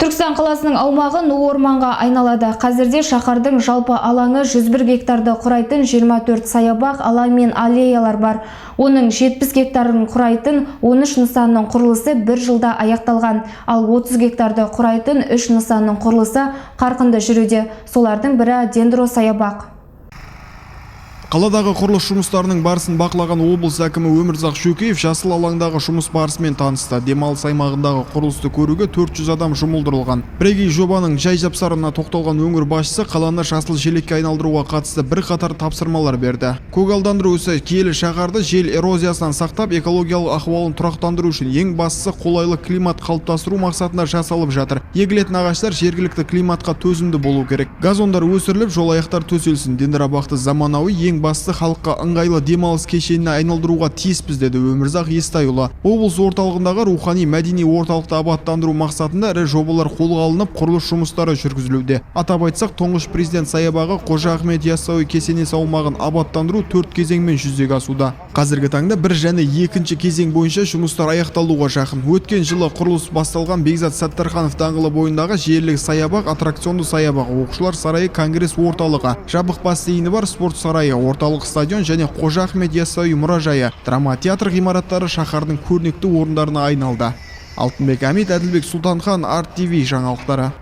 Түркістан қаласының аумағы орманға айналады. Қазірде шаһардың жалпы алаңы 101 гектарды құрайтын 24 саябақ, алаң мен аллеялар бар. Оның 70 гектарын құрайтын 13 нысанның құрылысы 1 жылда аяқталған, ал 30 гектарды құрайтын 3 нысанның құрылысы қарқынды жүруде. Солардың бірі дендро саябақ. Қаладағы құрылыс жұмыстарының барысын бақылаған облыс әкімі Өмірзақ Шөкеев жасыл алаңдағы жұмыс барысымен танысты. Демалыс аймағындағы құрылысты көруге 400 адам жұмылдырылған. Бірегей жобаның жай-жапсарына тоқталған өңір басшысы қаланы жасыл желекке айналдыруға қатысты бірқатар тапсырмалар берді. Көгалдандыру ісі киелі шаһарды жел эрозиясынан сақтап, экологиялық ахуалын тұрақтандыру үшін ең бастысы қолайлы климат қалыптастыру мақсатында жасалып жатыр. Егілетін ағаштар жергілікті климатқа төзімді болу керек. Газондар өсіріліп, жолаяқтар төселсін. Дендробақты заманауи ең басты халыққа ыңғайлы демалыс кешеніне айналдыруға тиіспіз, деді Өмірзақ Естайұлы. Облыс орталығындағы рухани мәдени орталықты абаттандыру мақсатында ірі жобалар қолға алынып, құрылыс жұмыстары жүргізілуде. Атап айтсақ, тұңғыш президент саябағы Қожа Ахмет Яссауи кесенесі аумағын абаттандыру 4 кезеңмен жүзеге асуда. Қазіргі таңда 1 және 2 кезең бойынша жұмыстар аяқталуға жақын. Өткен жылы құрылыс басталған Бекзат Саттарханов даңғылы бойындағы желілік саябақ, аттракционды саябақ, оқушылар сарайы, конгресс орталығы, жабық бассейні бар спорт сарайы, орталық стадион және Қожа Ахмет Яссауи мұражайы, драма театр ғимараттары шаһардың көрнекті орындарына айналды. Алтынбек Әмет, Әділбек Сұлтанхан, Арт ТВ жаңалықтары.